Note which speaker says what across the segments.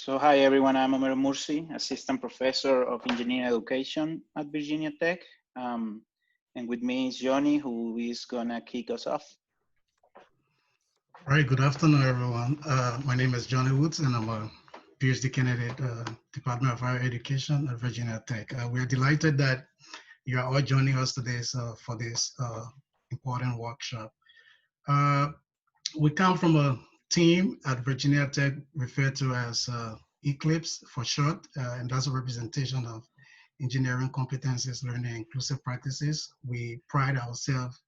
Speaker 1: So hi everyone, I'm Omer Mursi, Assistant Professor of Engineering Education at Virginia Tech. And with me is Johnny, who is gonna kick us off.
Speaker 2: All right, good afternoon, everyone. My name is Johnny Woods, and I'm a PhD candidate, Department of Higher Education at Virginia Tech. We are delighted that you are all joining us today for this important workshop. We come from a team at Virginia Tech referred to as Eclipse for short, and that's a representation of engineering competencies, learning, inclusive practices. We pride ourselves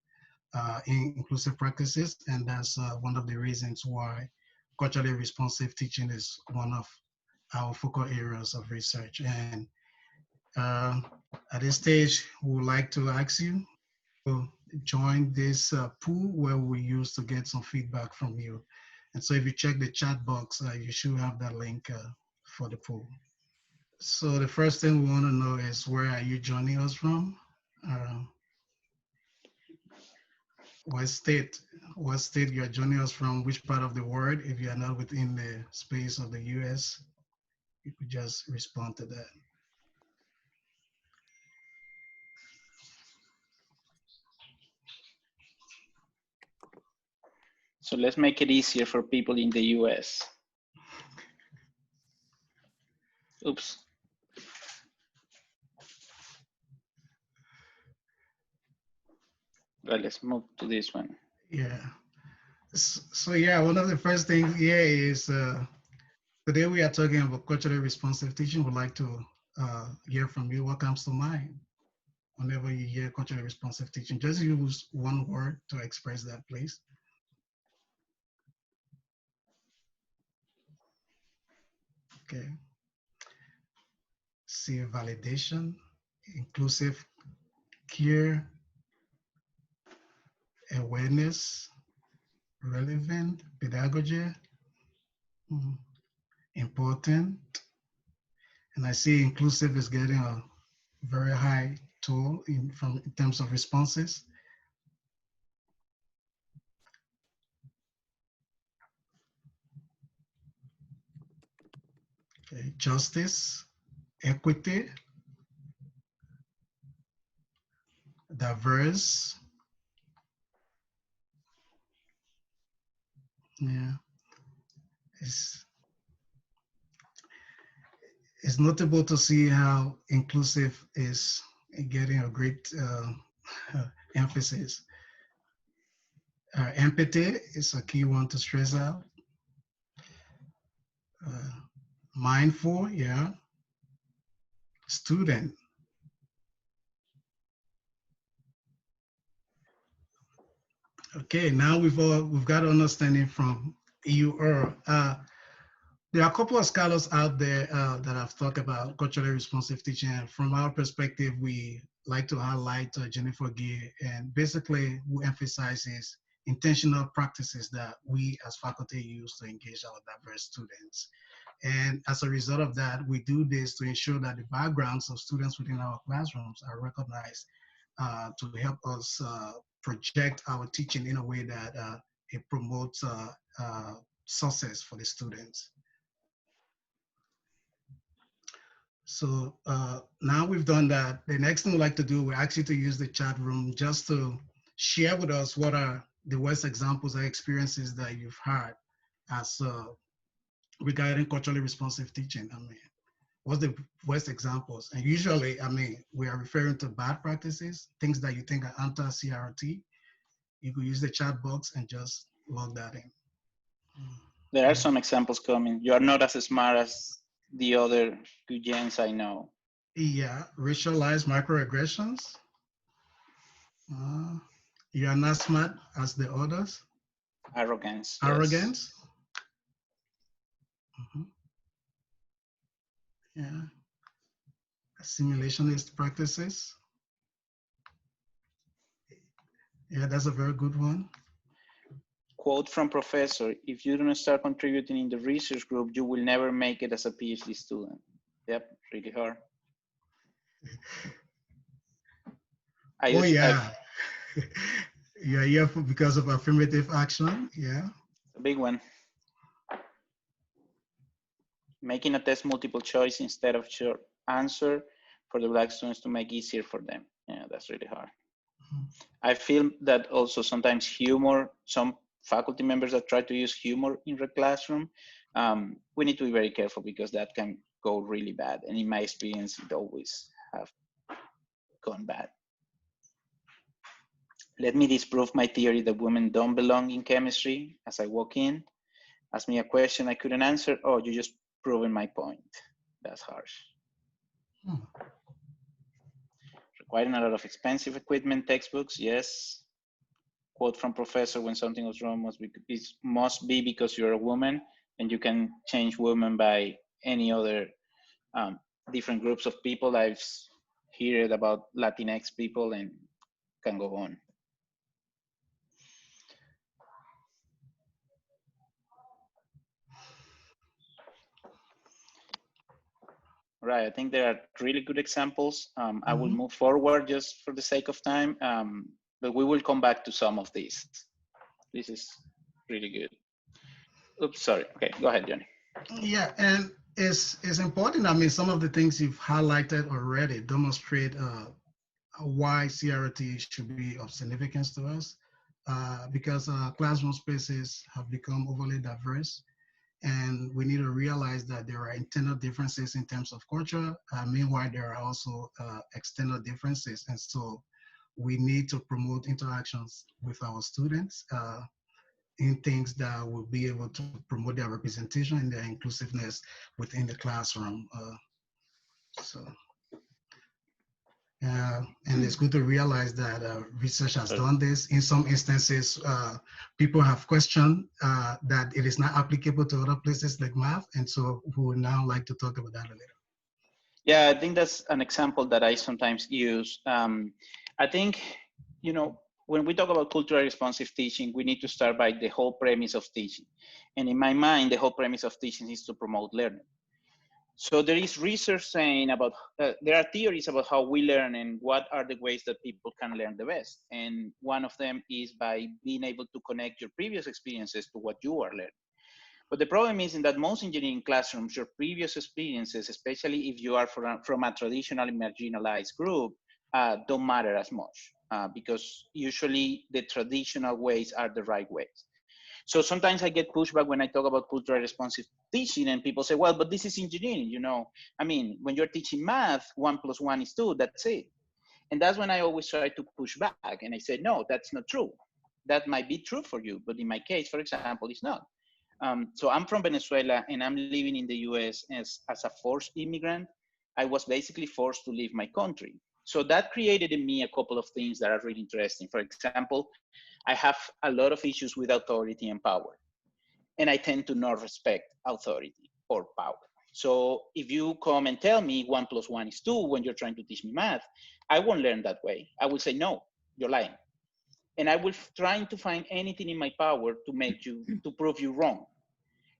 Speaker 2: in inclusive practices, and that's one of the reasons why culturally responsive teaching is one of our focal areas of research. And at this stage, we would like to ask you to join this pool where we use to get some feedback from you. And so if you check the chat box, you should have that link for the pool. So the first thing we want to know is, where are you joining us from? What state you are joining us from, which part of the world? If you are not within the space of the US, you could just respond to that.
Speaker 1: So let's make it easier for people in the US. Oops. Well, let's move to this one.
Speaker 2: Yeah. So yeah, one of the first things here is today we are talking about culturally responsive teaching. We'd like to hear from you. What comes to mind whenever you hear culturally responsive teaching? Just use one word to express that, please. Okay. See, validation, inclusive care, awareness, relevant, pedagogy, important. And I see inclusive is getting a very high toll in terms of responses. Okay. Justice, equity, diverse. Yeah. It's notable to see how inclusive is getting a great emphasis. Empathy is a key one to stress out. Mindful, yeah. Student. Okay, now we've got understanding from you. There are a couple of scholars out there that have talked about culturally responsive teaching. And from our perspective, we like to highlight Jennifer Gee, and basically who emphasizes intentional practices that we as faculty use to engage our diverse students. And as a result of that, we do this to ensure that the backgrounds of students within our classrooms are recognized to help us project our teaching in a way that it promotes success for the students. So now we've done that. The next thing we'd like to do, we're actually to use the chat room just to share with us what are the worst examples or experiences that you've had as regarding culturally responsive teaching. I mean, what's the worst examples? And usually, I mean, we are referring to bad practices, things that you think are anti-CRT. You could use the chat box and just log that in.
Speaker 1: There are some examples coming. You are not as smart as the other Guyans I know.
Speaker 2: Yeah, racialized microaggressions. You are not smart as the others.
Speaker 1: Arrogance.
Speaker 2: Arrogance. Yes. Yeah. Assimilationist practices. Yeah, that's a very good one.
Speaker 1: Quote from professor: if you don't start contributing in the research group, you will never make it as a PhD student. Yep, really hard.
Speaker 2: Yeah. You're here because of affirmative action. Yeah.
Speaker 1: A big one. Making a test multiple choice instead of short answer for the Black students to make easier for them. Yeah, that's really hard. I feel that also sometimes humor, some faculty members that try to use humor in the classroom, we need to be very careful because that can go really bad. And in my experience, it always have gone bad. Let me disprove my theory that women don't belong in chemistry. As I walk in, ask me a question I couldn't answer. Oh, you just proven my point. That's harsh. Requiring a lot of expensive equipment, textbooks, yes. Quote from professor, when something goes wrong, must be because you're a woman, and you can change women by any other different groups of people. I've heard about Latinx people and can go on. Right, I think there are really good examples. I will move forward just for the sake of time, but we will come back to some of these. This is really good. Oops, sorry. Okay, go ahead, Johnny.
Speaker 2: Yeah, and it's important. I mean, some of the things you've highlighted already demonstrate why CRT should be of significance to us, because classroom spaces have become overly diverse, and we need to realize that there are internal differences in terms of culture. Meanwhile, there are also external differences, and so we need to promote interactions with our students in things that will be able to promote their representation and their inclusiveness within the classroom. And it's good to realize that research has done this. In some instances, people have questioned that it is not applicable to other places like math. And so we would now like to talk about that a little.
Speaker 1: Yeah, I think that's an example that I sometimes use. I think, you know, when we talk about culturally responsive teaching, we need to start by the whole premise of teaching. And in my mind, the whole premise of teaching is to promote learning. So there is research saying about, there are theories about how we learn and what are the ways that people can learn the best. And one of them is by being able to connect your previous experiences to what you are learning. But the problem is in that most engineering classrooms, your previous experiences, especially if you are from a traditionally marginalized group, don't matter as much because usually the traditional ways are the right ways. So sometimes I get pushback when I talk about culturally responsive teaching and people say, well, but this is engineering, you know. I mean, when you're teaching math, 1 + 1 = 2, that's it. And that's when I always try to push back. And I say, no, that's not true. That might be true for you. But in my case, for example, it's not. So I'm from Venezuela and I'm living in the US as a forced immigrant. I was basically forced to leave my country. So that created in me a couple of things that are really interesting. For example, I have a lot of issues with authority and power. And I tend to not respect authority or power. So if you come and tell me 1 + 1 = 2 when you're trying to teach me math, I won't learn that way. I will say, no, you're lying. And I will try to find anything in my power to prove you wrong.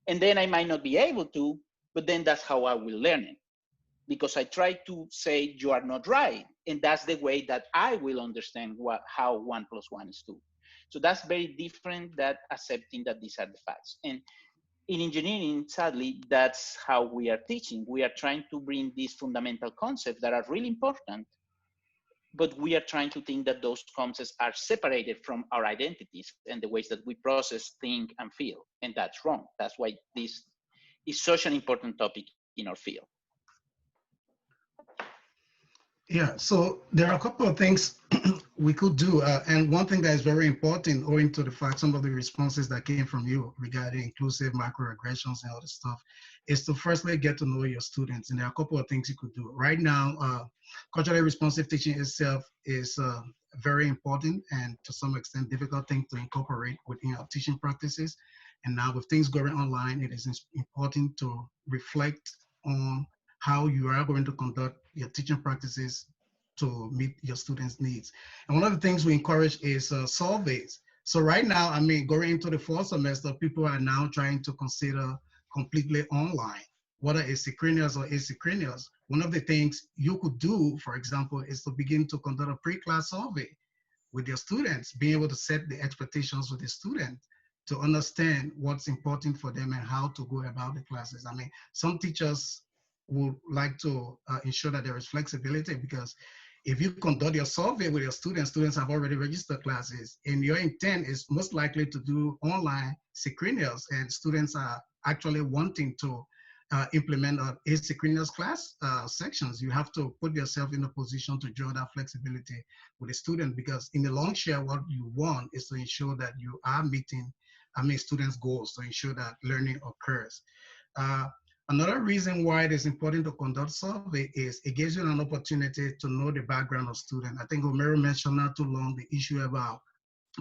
Speaker 1: And then I might not be able to, but then that's how I will learn it. Because I try to say you are not right. And that's the way that I will understand how 1 + 1 = 2. So that's very different than accepting that these are the facts. And in engineering, sadly, that's how we are teaching. We are trying to bring these fundamental concepts that are really important, but we are trying to think that those concepts are separated from our identities and the ways that we process, think, and feel. And that's wrong. That's why this is such an important topic in our field.
Speaker 2: Yeah, so there are a couple of things we could do. And one thing that is very important, owing to the fact some of the responses that came from you regarding inclusive microaggressions and all this stuff, is to firstly get to know your students. And there are a couple of things you could do. Right now, culturally responsive teaching itself is very important and to some extent difficult thing to incorporate within our teaching practices. And now with things going online, it is important to reflect on how you are going to conduct your teaching practices to meet your students' needs. And one of the things we encourage is surveys. So right now, I mean, going into the fall semester, people are now trying to consider completely online, whether it's synchronous or asynchronous. One of the things you could do, for example, is to begin to conduct a pre-class survey with your students, being able to set the expectations with the student to understand what's important for them and how to go about the classes. I mean, some teachers would like to ensure that there is flexibility, because if you conduct your survey with your students, students have already registered classes, and your intent is most likely to do online synchronous, and students are actually wanting to implement asynchronous class sections. You have to put yourself in a position to draw that flexibility with the student, because in the long share, what you want is to ensure that you are meeting, students' goals, to ensure that learning occurs. Uh, Another reason why it is important to conduct survey is it gives you an opportunity to know the background of student. I think Omero mentioned not too long the issue about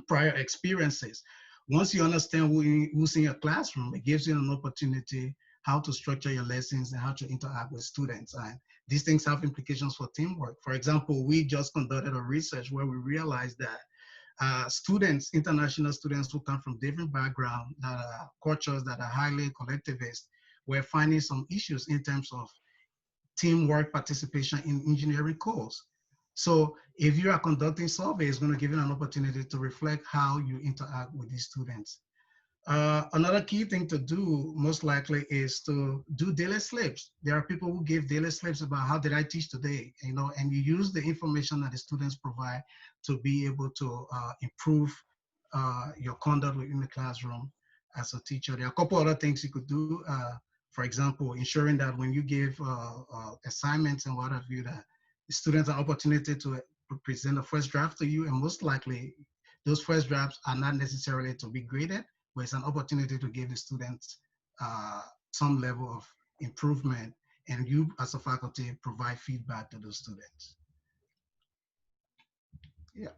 Speaker 2: prior experiences. Once you understand who's in your classroom, it gives you an opportunity how to structure your lessons and how to interact with students. And these things have implications for teamwork. For example, we just conducted a research where we realized that students, international students who come from different backgrounds, that are cultures that are highly collectivist, were finding some issues in terms of teamwork participation in engineering course. So if you are conducting surveys, it's going to give you an opportunity to reflect how you interact with these students. Another key thing to do, most likely, is to do daily slips. There are people who give daily slips about how did I teach today, and you use the information that the students provide to be able to improve your conduct within the classroom as a teacher. There are a couple other things you could do. For example, ensuring that when you give assignments and what have you, that the students have opportunity to present a first draft to you, and most likely those first drafts are not necessarily to be graded, but it's an opportunity to give the students some level of improvement, and you as a faculty provide feedback to those students. Yeah.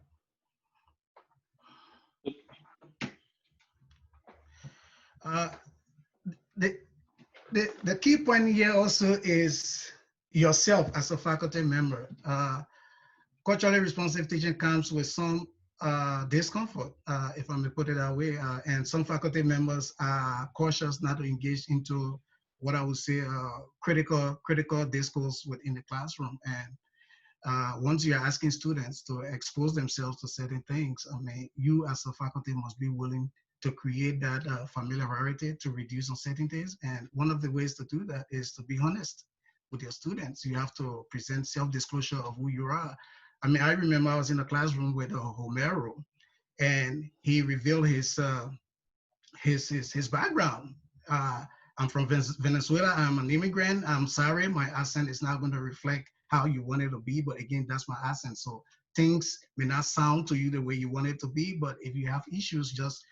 Speaker 2: The, the key point here also is yourself as a faculty member. Culturally responsive teaching comes with some discomfort, if I may put it that way, and some faculty members are cautious not to engage into what I would say critical discourse within the classroom. And once you're asking students to expose themselves to certain things, I mean, you as a faculty must be willing to create that familiarity to reduce uncertainties. And one of the ways to do that is to be honest with your students. You have to present self-disclosure of who you are. I mean, I remember I was in a classroom with Homero, and he revealed his background. I'm from Venezuela. I'm an immigrant. I'm sorry, my accent is not going to reflect how you want it to be, but again, that's my accent. So things may not sound to you the way you want it to be, but if you have issues, just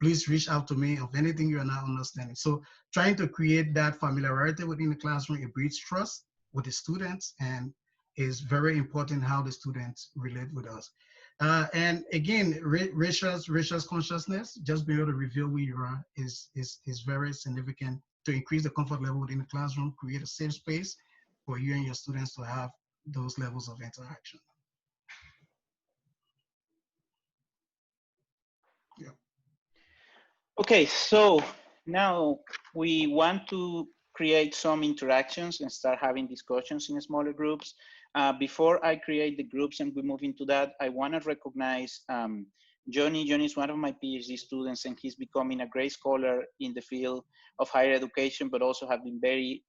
Speaker 2: please reach out to me of anything you're not understanding. So trying to create that familiarity within the classroom, it breeds trust with the students, and is very important how the students relate with us. And again, racial consciousness, just being able to reveal who you are is very significant to increase the comfort level within the classroom, create a safe space for you and your students to have those levels of interaction. Yeah.
Speaker 1: Okay, so now we want to create some interactions and start having discussions in smaller groups. Before I create the groups and we move into that, I want to recognize Johnny. Johnny is one of my PhD students, and he's becoming a great scholar in the field of higher education, but also have been very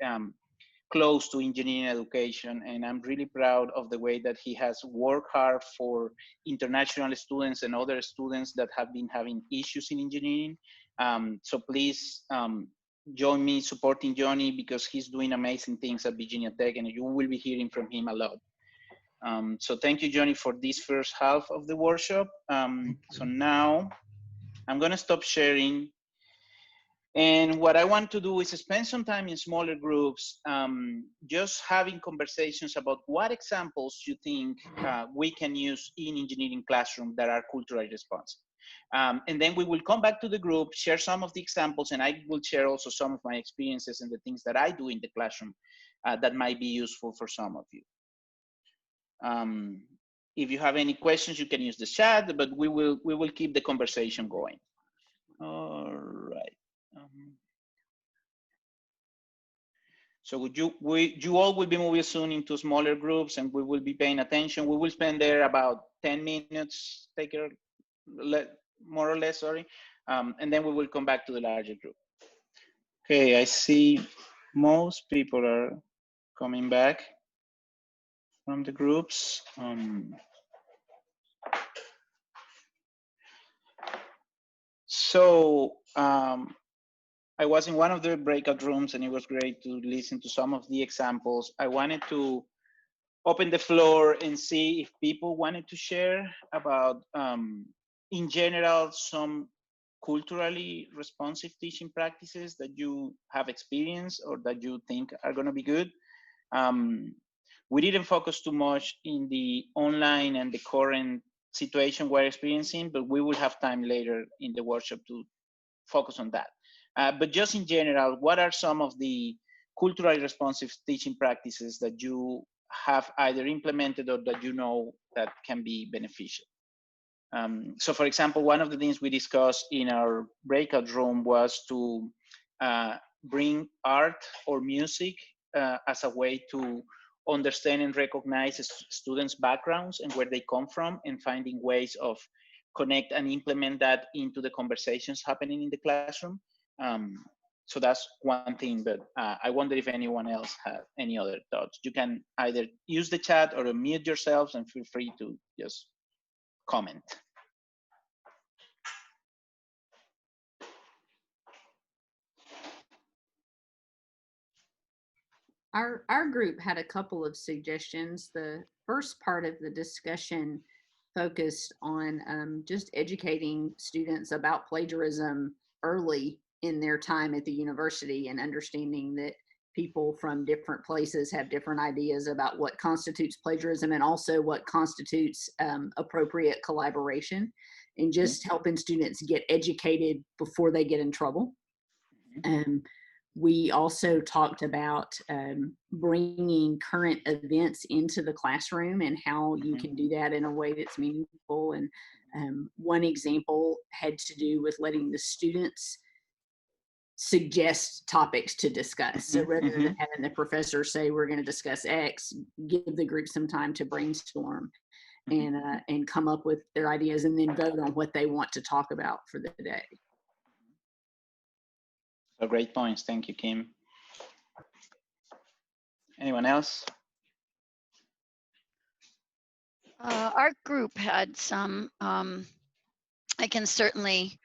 Speaker 1: close to engineering education. And I'm really proud of the way that he has worked hard for international students and other students that have been having issues in engineering. So please join me supporting Johnny, because he's doing amazing things at Virginia Tech, and you will be hearing from him a lot. So thank you, Johnny, for this first half of the workshop. So now I'm gonna stop sharing. And what I want to do is spend some time in smaller groups, just having conversations about what examples you think we can use in engineering classroom that are culturally responsive. And then we will come back to the group, share some of the examples, and I will share also some of my experiences and the things that I do in the classroom that might be useful for some of you. If you have any questions, you can use the chat, but we will keep the conversation going. All right. So you all will be moving soon into smaller groups, and we will be paying attention. We will spend there about 10 minutes, more or less, sorry. And then we will come back to the larger group. Okay, I see most people are coming back from the groups. I was in one of the breakout rooms and it was great to listen to some of the examples. I wanted to open the floor and see if people wanted to share about, in general, some culturally responsive teaching practices that you have experienced or that you think are going to be good. We didn't focus too much in the online and the current situation we're experiencing, but we will have time later in the workshop to focus on that. But just in general, what are some of the culturally responsive teaching practices that you have either implemented or that you know that can be beneficial? So for example, one of the things we discussed in our breakout room was to bring art or music as a way to understand and recognize students' backgrounds and where they come from, and finding ways of connect and implement that into the conversations happening in the classroom. So that's one thing, but I wonder if anyone else has any other thoughts. You can either use the chat or unmute yourselves and feel free to just comment.
Speaker 3: Our group had a couple of suggestions. The first part of the discussion focused on just educating students about plagiarism early in their time at the university, and understanding that people from different places have different ideas about what constitutes plagiarism and also what constitutes appropriate collaboration, and just helping students get educated before they get in trouble. We also talked about bringing current events into the classroom and how you can do that in a way that's meaningful. And one example had to do with letting the students suggest topics to discuss. So rather than having the professor say, we're going to discuss X, give the group some time to brainstorm and come up with their ideas, and then vote on what they want to talk about for the day.
Speaker 1: So great points. Thank you, Kim. Anyone else?
Speaker 4: Our group had some, I can certainly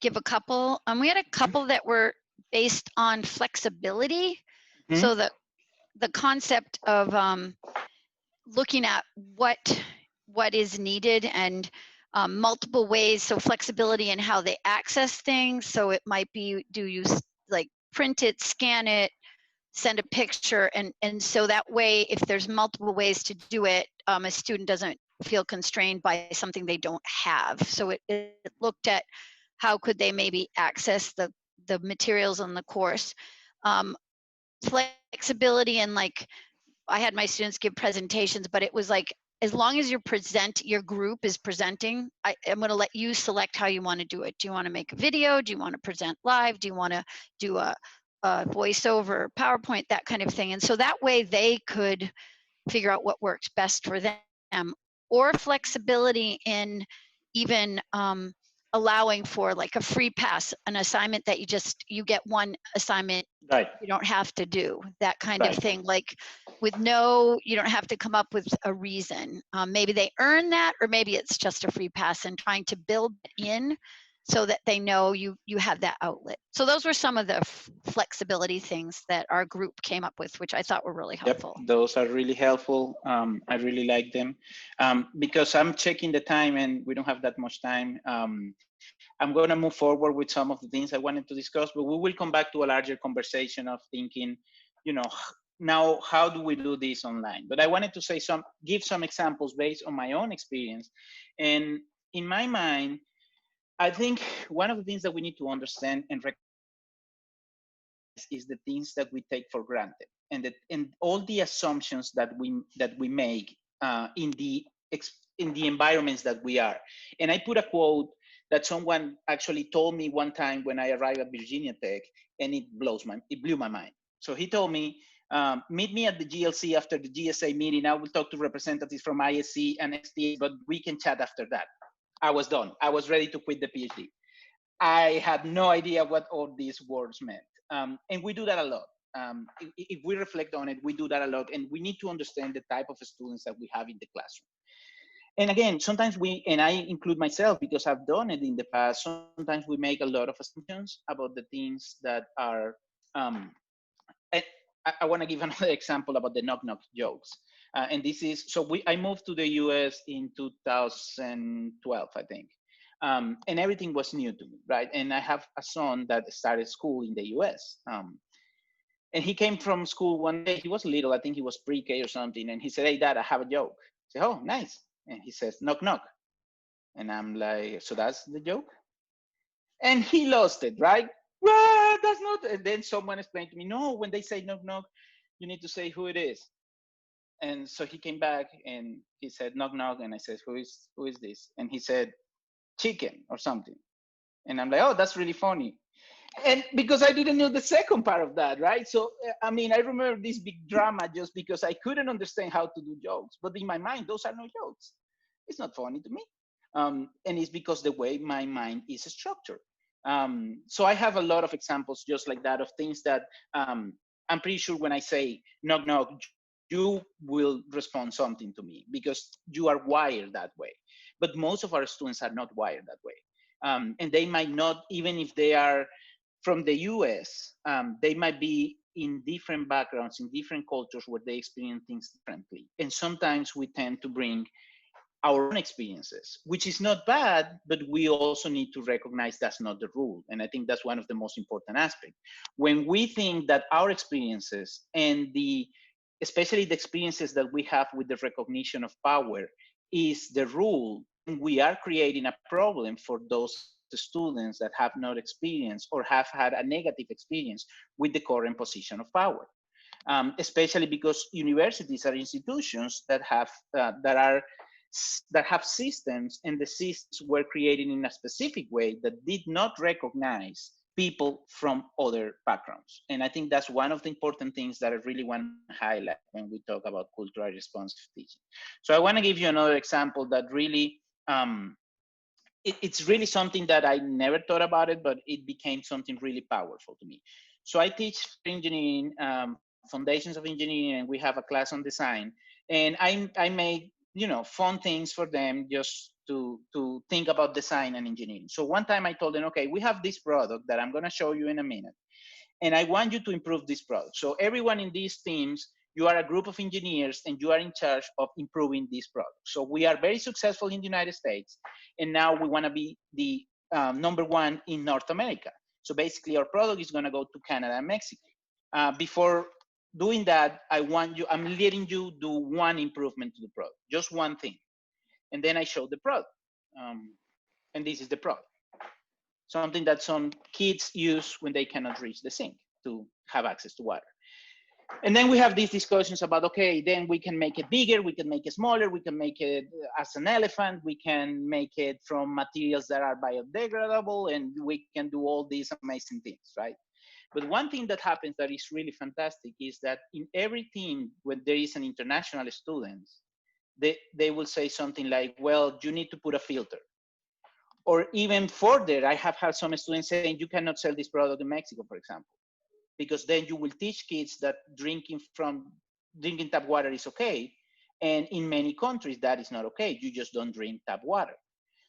Speaker 4: give a couple. We had a couple that were based on flexibility. So the concept of looking at what is needed and multiple ways, so flexibility in how they access things. So it might be, do you like print it, scan it, send a picture, and so that way, if there's multiple ways to do it, a student doesn't feel constrained by something they don't have. So it looked at how could they maybe access the materials on the course. Flexibility, and like I had my students give presentations, but it was like, as long as your group is presenting, I'm going to let you select how you want to do it. Do you want to make a video? Do you want to present live? Do you want to do a voiceover, PowerPoint, that kind of thing? And so that way they could figure out what works best for them, or flexibility in even allowing for like a free pass, an assignment that you get one assignment,
Speaker 1: right,
Speaker 4: you don't have to do, that kind of thing. Like with you don't have to come up with a reason. Maybe they earn that, or maybe it's just a free pass, and trying to build in so that they know you have that outlet. So those were some of the flexibility things that our group came up with, which I thought were really helpful.
Speaker 1: Yep, those are really helpful. I really like them. Because I'm checking the time and we don't have that much time. I'm going to move forward with some of the things I wanted to discuss, but we will come back to a larger conversation of thinking, now how do we do this online? But I wanted to give some examples based on my own experience. And in my mind, I think one of the things that we need to understand and recognize is the things that we take for granted, and all the assumptions that we make in the environments that we are. And I put a quote that someone actually told me one time when I arrived at Virginia Tech, and it blew my mind. So he told me, meet me at the GLC after the GSA meeting. I will talk to representatives from ISC and STA, but we can chat after that. I was done. I was ready to quit the PhD. I had no idea what all these words meant. And we do that a lot. If we reflect on it, we do that a lot. And we need to understand the type of students that we have in the classroom. And again, sometimes and I include myself because I've done it in the past, sometimes we make a lot of assumptions about the things that are, I, I want to give another example about the knock-knock jokes. And this is, I moved to the US in 2012, I think. And everything was new to me, right? And I have a son that started school in the US. And he came from school one day, he was little, I think he was pre-K or something. And he said, "Hey, Dad, I have a joke." I said, "Oh, nice." And he says, "Knock, knock." And I'm like, "So that's the joke?" And he lost it, right? Well, that's not. And then someone explained to me, "No, when they say knock, knock, you need to say who it is." And so he came back and he said, "Knock, knock." And I said, who is this?" And he said, "Chicken" or something. And I'm like, "Oh, that's really funny." And because I didn't know the second part of that, right? So, I mean, I remember this big drama just because I couldn't understand how to do jokes. But in my mind, those are no jokes. It's not funny to me. And it's because the way my mind is structured. So I have a lot of examples just like that of things that I'm pretty sure when I say knock, knock, you will respond something to me because you are wired that way. But most of our students are not wired that way. And they might not, even if they are from the US, they might be in different backgrounds, in different cultures where they experience things differently. And sometimes we tend to bring our own experiences, which is not bad, but we also need to recognize that's not the rule. And I think that's one of the most important aspects. When we think that our experiences and especially the experiences that we have with the recognition of power is the rule, we are creating a problem for those students that have not experienced or have had a negative experience with the current position of power. Especially because universities are institutions that have systems, and the systems were created in a specific way that did not recognize people from other backgrounds. And I think that's one of the important things that I really want to highlight when we talk about culturally responsive teaching. So I want to give you another example that really, it's really something that I never thought about it, but it became something really powerful to me. So I teach engineering, foundations of engineering, and we have a class on design. And I made, fun things for them just to think about design and engineering. So one time I told them, okay, we have this product that I'm going to show you in a minute, and I want you to improve this product. So everyone in these teams, you are a group of engineers and you are in charge of improving this product. So we are very successful in the United States, and now we want to be the number one in North America. So basically our product is going to go to Canada and Mexico. Before doing that, I'm letting you do one improvement to the product, just one thing. And then I show the product. And this is the product. Something that some kids use when they cannot reach the sink to have access to water. And then we have these discussions about, okay, then we can make it bigger, we can make it smaller, we can make it as an elephant, we can make it from materials that are biodegradable, and we can do all these amazing things, right? But one thing that happens that is really fantastic is that in every team, when there is an international student, they will say something like, well, you need to put a filter. Or even further, I have had some students saying, you cannot sell this product in Mexico, for example, because then you will teach kids that drinking tap water is okay. And in many countries, that is not okay. You just don't drink tap water.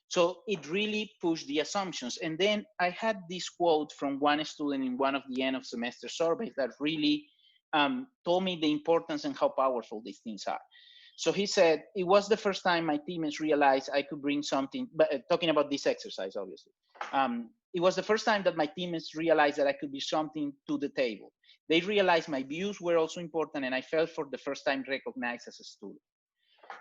Speaker 1: So it really pushed the assumptions. And then I had this quote from one student in one of the end of semester surveys that really told me the importance and how powerful these things are. So he said, it was the first time my teammates realized I could bring something, but talking about this exercise, obviously. It was the first time that my teammates realized that I could be something to the table. They realized my views were also important, and I felt for the first time recognized as a student.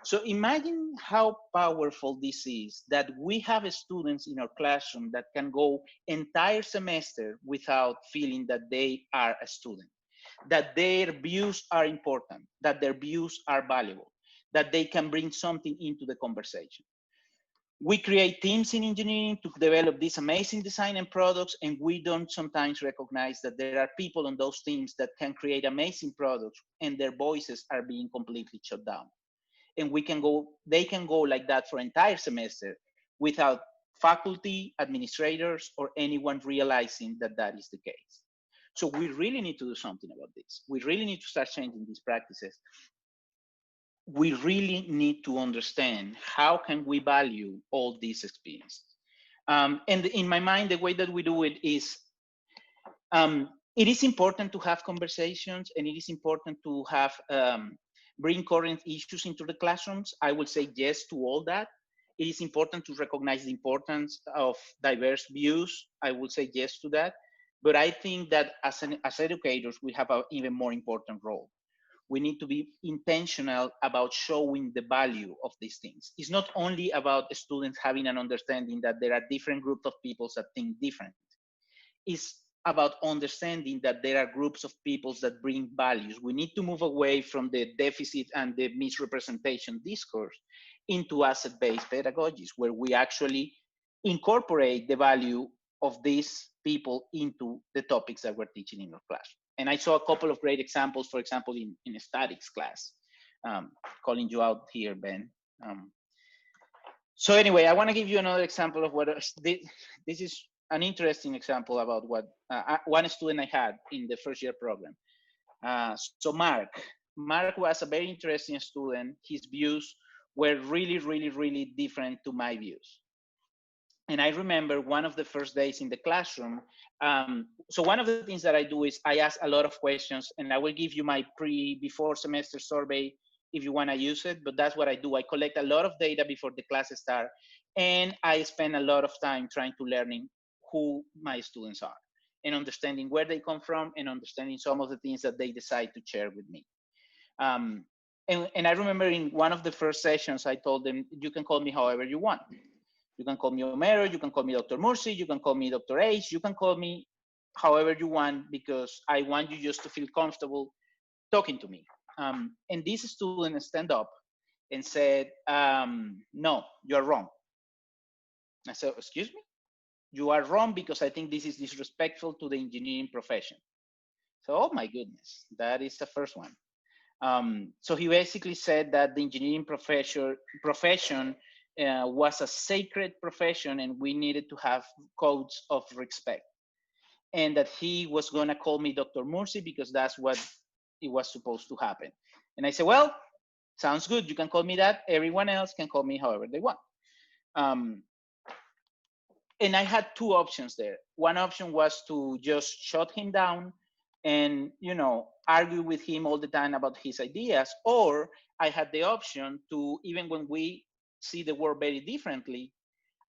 Speaker 1: So imagine how powerful this is, that we have students in our classroom that can go entire semester without feeling that they are a student, that their views are important, that their views are valuable, that they can bring something into the conversation. We create teams in engineering to develop these amazing design and products, and we don't sometimes recognize that there are people on those teams that can create amazing products and their voices are being completely shut down. And they can go like that for an entire semester without faculty, administrators, or anyone realizing that that is the case. So we really need to do something about this. We really need to start changing these practices. We really need to understand how can we value all these experiences. And in my mind, the way that we do it is, it is important to have conversations, and it is important to have bring current issues into the classrooms. I will say yes to all that. It is important to recognize the importance of diverse views. I will say yes to that. But I think that as educators, we have an even more important role. We need to be intentional about showing the value of these things. It's not only about the students having an understanding that there are different groups of people that think different. It's about understanding that there are groups of peoples that bring values. We need to move away from the deficit and the misrepresentation discourse into asset-based pedagogies, where we actually incorporate the value of these people into the topics that we're teaching in our class. And I saw a couple of great examples, for example, in a statics class. Calling you out here, Ben. So anyway, I want to give you another example of what this is an interesting example about what one student I had in the first year program. So Mark was a very interesting student. His views were really, really, really different to my views. And I remember one of the first days in the classroom. So one of the things that I do is I ask a lot of questions, and I will give you my before semester survey if you want to use it, but that's what I do. I collect a lot of data before the classes start, and I spend a lot of time trying to learning who my students are and understanding where they come from and understanding some of the things that they decide to share with me. And I remember in one of the first sessions, I told them, you can call me however you want. You can call me Homero, you can call me Dr. Mursi, you can call me Dr. H, you can call me however you want, because I want you just to feel comfortable talking to me. And this student stand up and said, no, you're wrong. I said, excuse me? You are wrong because I think this is disrespectful to the engineering profession. So, oh my goodness, that is the first one. So he basically said that the engineering profession was a sacred profession and we needed to have codes of respect. And that he was gonna call me Dr. Mursi because that's what it was supposed to happen. And I said, well, sounds good. You can call me that. Everyone else can call me however they want. And I had two options there. One option was to just shut him down and, you know, argue with him all the time about his ideas. Or I had the option to, even when we see the world very differently,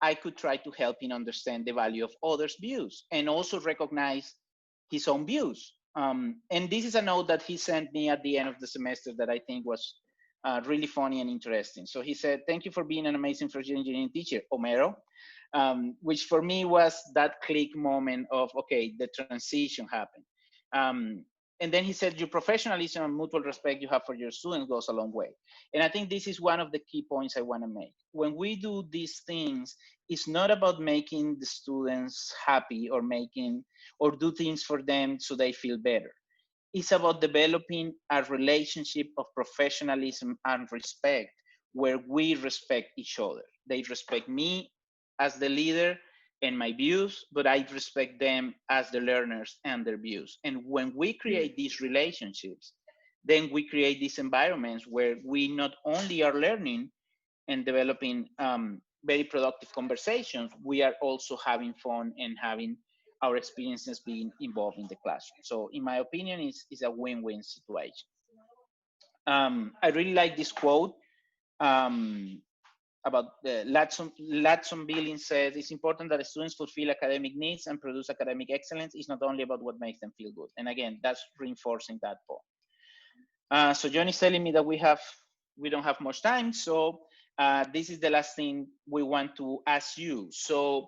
Speaker 1: I could try to help him understand the value of others' views and also recognize his own views. And this is a note that he sent me at the end of the semester that I think was really funny and interesting. So he said, thank you for being an amazing first year engineering teacher, Homero. Which for me was that click moment of, okay, the transition happened. And then he said, your professionalism and mutual respect you have for your students goes a long way. And I think this is one of the key points I want to make. When we do these things, it's not about making the students happy or do things for them so they feel better. It's about developing a relationship of professionalism and respect where we respect each other. They respect me as the leader and my views, but I respect them as the learners and their views. And when we create these relationships, then we create these environments where we not only are learning and developing very productive conversations, we are also having fun and having our experiences being involved in the classroom. So in my opinion, it's a win-win situation. I really like this quote. About Latson Billing says, it's important that the students fulfill academic needs and produce academic excellence. It's not only about what makes them feel good. And again, that's reinforcing that point. So John is telling me that we don't have much time. So this is the last thing we want to ask you. So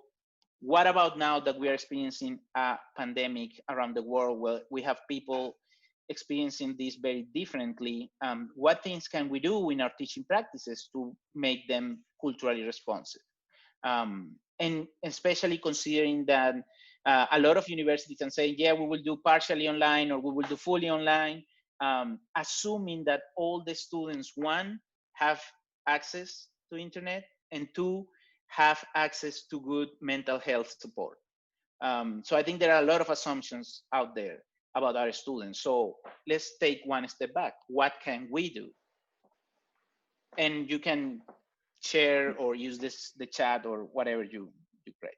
Speaker 1: what about now that we are experiencing a pandemic around the world where we have people experiencing this very differently? What things can we do in our teaching practices to make them culturally responsive? And especially considering that a lot of universities are saying, yeah, we will do partially online or we will do fully online, assuming that all the students, one, have access to internet, and two, have access to good mental health support. So I think there are a lot of assumptions out there about our students. So let's take one step back. What can we do? And you can share or use the chat or whatever you create.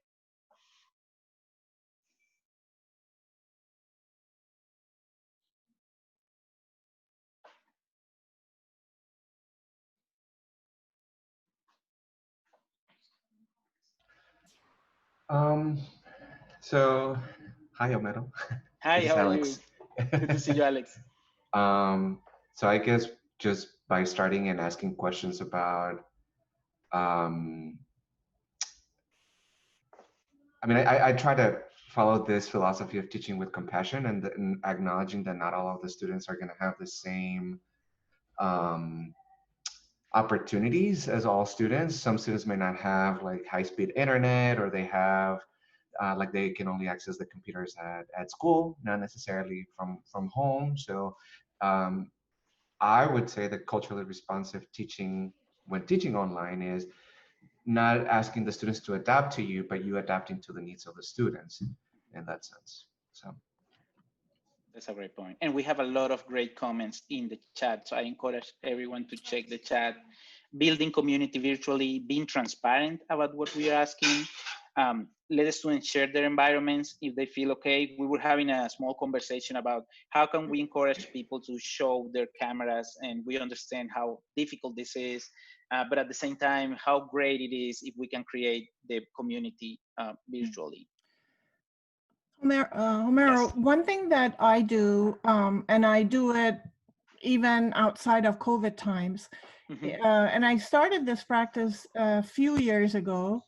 Speaker 5: So, hi, Homero.
Speaker 1: Hi,
Speaker 5: This is
Speaker 1: how are
Speaker 5: Alex.
Speaker 1: you? Good to see you, Alex.
Speaker 5: So I guess just by starting and asking questions about, um, I try to follow this philosophy of teaching with compassion and acknowledging that not all of the students are going to have the same um, opportunities as all students. Some students may not have like high-speed internet, or they have like they can only access the computers at school, not necessarily from home. So um, I would say that culturally responsive teaching when teaching online is not asking the students to adapt to you, but you adapting to the needs of the students in that sense. So
Speaker 1: That's a great point. And we have a lot of great comments in the chat. So I encourage everyone to check the chat. Building community virtually, being transparent about what we are asking. Let the students share their environments if they feel okay. We were having a small conversation about how can we encourage people to show their cameras, and we understand how difficult this is, but at the same time, how great it is if we can create the community virtually.
Speaker 6: Homero,
Speaker 1: Yes.
Speaker 6: one thing that I do, and I do it even outside of COVID times, and I started this practice a few years ago,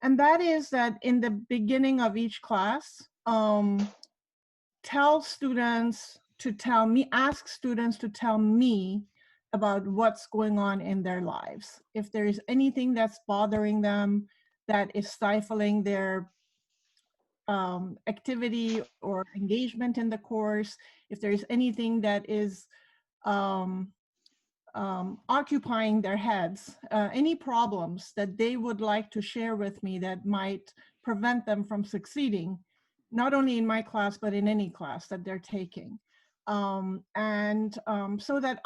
Speaker 6: and that is that in the beginning of each class, tell students to tell me, ask students to tell me about what's going on in their lives. If there is anything that's bothering them, that is stifling their activity or engagement in the course, if there's anything that is occupying their heads, any problems that they would like to share with me that might prevent them from succeeding, not only in my class, but in any class that they're taking. So that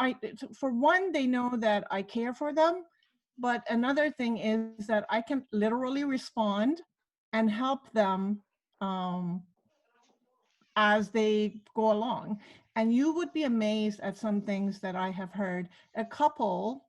Speaker 6: for one, they know that I care for them, but another thing is that I can literally respond and help them as they go along. And you would be amazed at some things that I have heard. A couple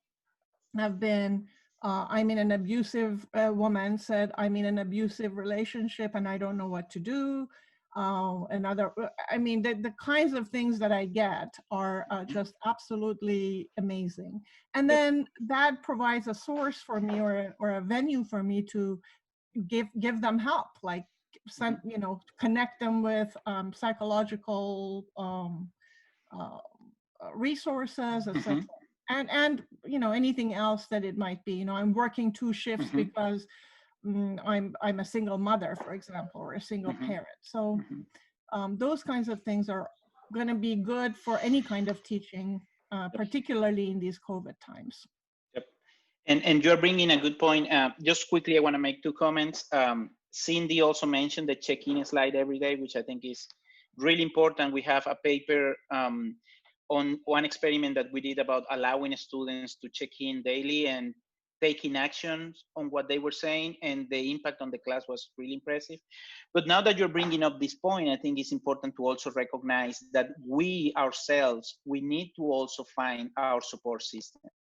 Speaker 6: have been, I'm in an abusive, woman said, I'm in an abusive relationship and I don't know what to do. The kinds of things that I get are just absolutely amazing. And then that provides a source for me, or a venue for me to give them help, like connect them with psychological resources, etc. And anything else that it might be. I'm working 2 shifts because I'm a single mother, for example, or a single parent. So those kinds of things are going to be good for any kind of teaching, particularly in these COVID times.
Speaker 1: Yep. And you're bringing a good point. Just quickly, I want to make 2 comments. Cindy also mentioned the check-in slide every day, which I think is really important. We have a paper on one experiment that we did about allowing students to check in daily and taking actions on what they were saying, and the impact on the class was really impressive. But now that you're bringing up this point, I think it's important to also recognize that we ourselves, we need to also find our support systems.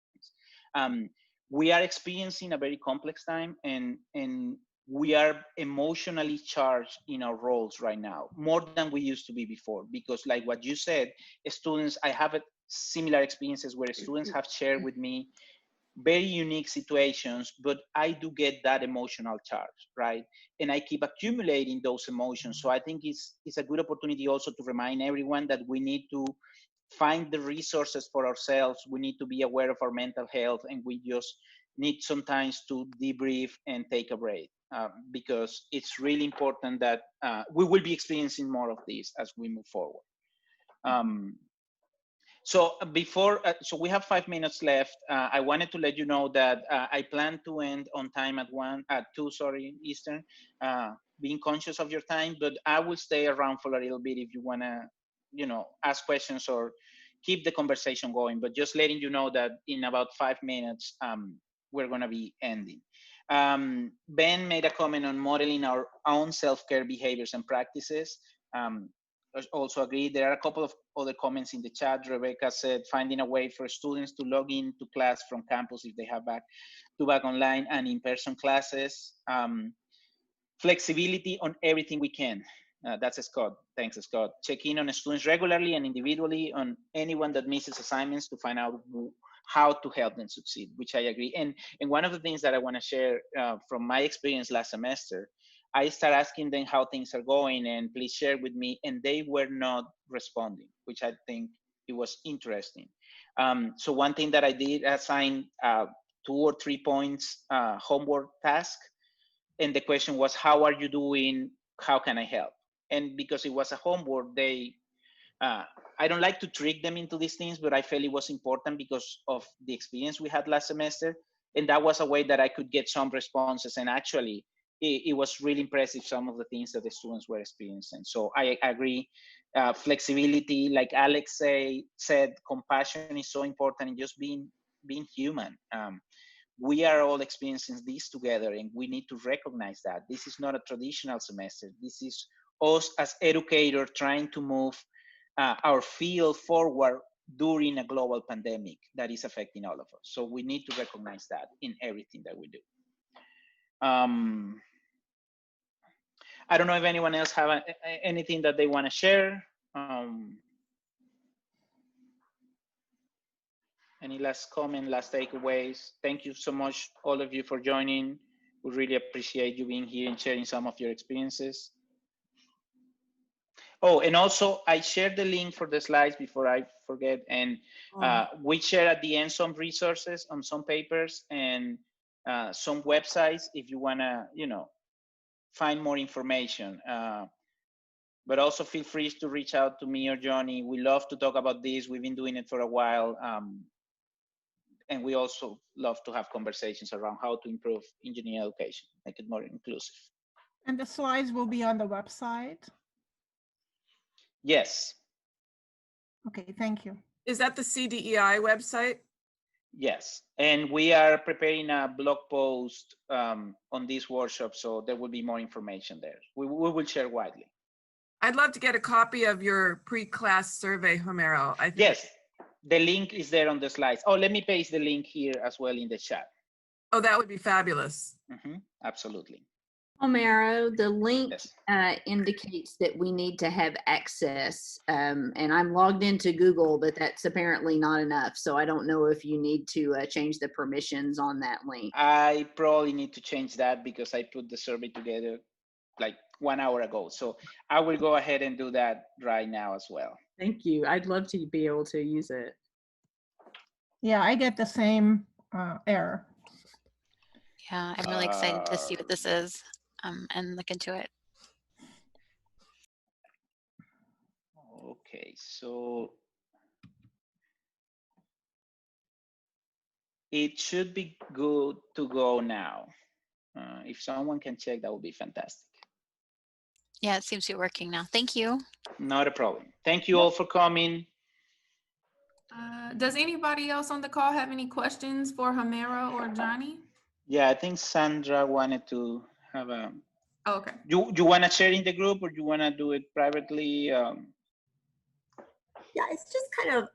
Speaker 1: We are experiencing a very complex time, and we are emotionally charged in our roles right now, more than we used to be before. Because like what you said, students, I have similar experiences where students have shared with me very unique situations, but I do get that emotional charge, right? And I keep accumulating those emotions. So I think it's a good opportunity also to remind everyone that we need to find the resources for ourselves. We need to be aware of our mental health, and we just need sometimes to debrief and take a break, because it's really important that we will be experiencing more of this as we move forward. So before, so we have 5 minutes left. I wanted to let you know that I plan to end on time at 2, sorry, Eastern, being conscious of your time, but I will stay around for a little bit if you wanna, ask questions or keep the conversation going, but just letting you know that in about 5 minutes, we're gonna be ending. Ben made a comment on modeling our own self-care behaviors and practices. Also agree. There are a couple of other comments in the chat. Rebecca said finding a way for students to log in to class from campus if they have back online and in-person classes. Flexibility on everything we can. That's Scott. Thanks, Scott. Check in on students regularly and individually on anyone that misses assignments to find out how to help them succeed, which I agree. And one of the things that I want to share from my experience last semester, I start asking them how things are going and please share with me, and they were not responding, which I think it was interesting. So one thing that I did, assign 2 or 3 points homework task, and the question was, how are you doing? How can I help? And because it was a homework, they, I don't like to trick them into these things, but I felt it was important because of the experience we had last semester. And that was a way that I could get some responses. And actually, it was really impressive, some of the things that the students were experiencing. So I agree. Flexibility, like Alex said, compassion is so important, and just being human. We are all experiencing this together, and we need to recognize that. This is not a traditional semester. This is us as educators trying to move our field forward during a global pandemic that is affecting all of us. So we need to recognize that in everything that we do. I don't know if anyone else have anything that they want to share. Any last comment, last takeaways? Thank you so much, all of you, for joining. We really appreciate you being here and sharing some of your experiences. Oh, and also I shared the link for the slides before I forget, and we share at the end some resources on some papers and some websites if you wanna, find more information. But also feel free to reach out to me or Johnny. We love to talk about this. We've been doing it for a while. And we also love to have conversations around how to improve engineering education, make it more inclusive.
Speaker 6: And the slides will be on the website?
Speaker 1: Yes.
Speaker 6: Okay, thank you.
Speaker 7: Is that the CDEI website?
Speaker 1: Yes, and we are preparing a blog post on this workshop, so there will be more information there. We will share widely.
Speaker 7: I'd love to get a copy of your pre-class survey, Homero.
Speaker 1: Yes, the link is there on the slides. Oh, let me paste the link here as well in the chat.
Speaker 7: Oh, that would be fabulous.
Speaker 1: Absolutely.
Speaker 3: Homero, the link
Speaker 1: Yes.
Speaker 3: indicates that we need to have access, and I'm logged into Google, but that's apparently not enough. So I don't know if you need to change the permissions on that link.
Speaker 1: I probably need to change that because I put the survey together like 1 hour ago. So I will go ahead and do that right now as well.
Speaker 3: Thank you. I'd love to be able to use it.
Speaker 6: Yeah, I get the same error.
Speaker 4: Yeah, I'm really excited to see what this is and look into it.
Speaker 1: Okay, so it should be good to go now. If someone can check, that would be fantastic.
Speaker 4: Yeah, it seems to be working now. Thank you.
Speaker 1: Not a problem. Thank you all for coming.
Speaker 8: Does anybody else on the call have any questions for Homero or Johnny?
Speaker 1: Yeah, I think Sandra wanted to have a.
Speaker 8: Oh, okay.
Speaker 1: You want to share in the group, or you want to do it privately?
Speaker 9: Yeah, it's just kind of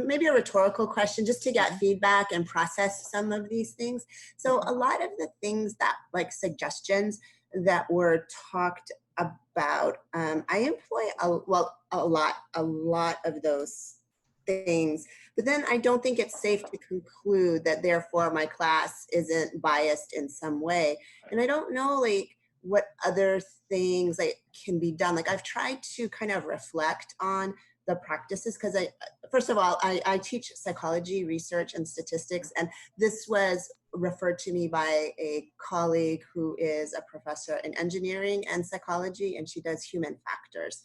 Speaker 9: maybe a rhetorical question, just to get feedback and process some of these things. So a lot of the things that, like, suggestions that were talked about, I employ a lot of those things, but then I don't think it's safe to conclude that therefore my class isn't biased in some way. And I don't know, like, what other things can be done. Like, I've tried to kind of reflect on the practices, because first of all, I teach psychology, research, and statistics, and this was referred to me by a colleague who is a professor in engineering and psychology, and she does human factors.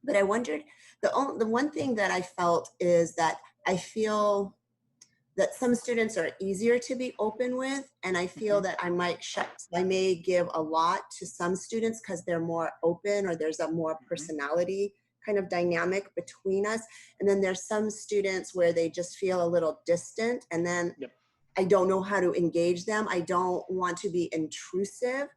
Speaker 9: But I wondered, the one thing that I felt is that I feel that some students are easier to be open with, and I feel that I may give a lot to some students because they're more open, or there's a more personality kind of dynamic between us. And then there's some students where they just feel a little distant, and then I don't know how to engage them. I don't want to be intrusive.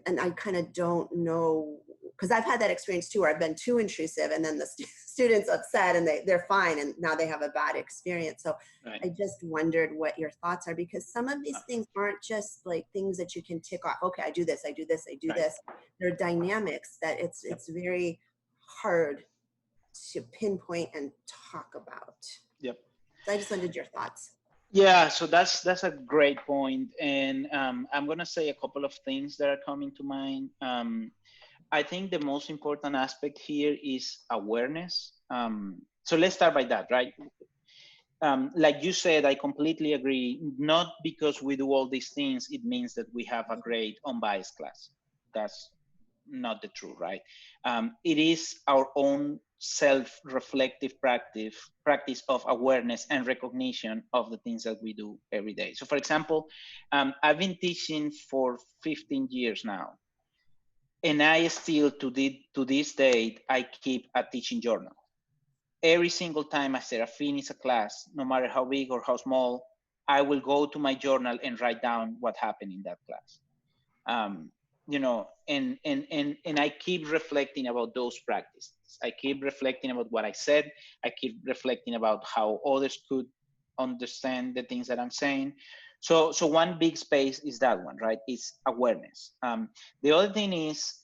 Speaker 9: And I kind of don't know, because I've had that experience too, where I've been too intrusive, and then the students upset, and they're fine, and now they have a bad experience. So I just wondered what your thoughts are, because some of these things aren't just like things that you can tick off. Okay, I do this, I do this, I do this. They're dynamics that it's very hard to pinpoint and talk about. So I just wondered your thoughts.
Speaker 1: Yeah, so that's a great point, and I'm gonna say a couple of things that are coming to mind. I think the most important aspect here is awareness. So let's start by that, right? Like you said, I completely agree. Not because we do all these things, it means that we have a great unbiased class. That's not the truth, right? It is our own self-reflective practice of awareness and recognition of the things that we do every day. So for example, I've been teaching for 15 years now, and I still, to this date, I keep a teaching journal. Every single time after I finish a class, no matter how big or how small, I will go to my journal and write down what happened in that class. You know, and I keep reflecting about those practices. I keep reflecting about what I said. I keep reflecting about how others could understand the things that I'm saying. So one big space is that one, right? It's awareness. The other thing is,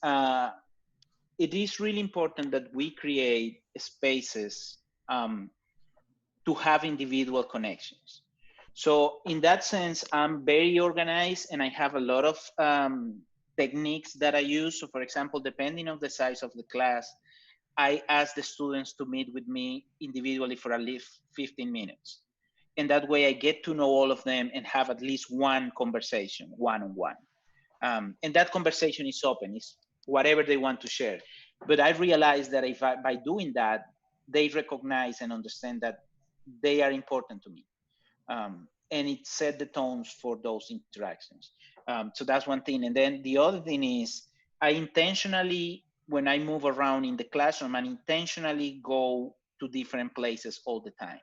Speaker 1: it is really important that we create spaces to have individual connections. So in that sense, I'm very organized, and I have a lot of techniques that I use. So for example, depending on the size of the class, I ask the students to meet with me individually for at least 15 minutes. And that way I get to know all of them and have at least one conversation, one-on-one. And that conversation is open, it's whatever they want to share. But I realized that by doing that, they recognize and understand that they are important to me. And it set the tones for those interactions. So that's one thing. And then the other thing is, I intentionally, when I move around in the classroom, I intentionally go to different places all the time.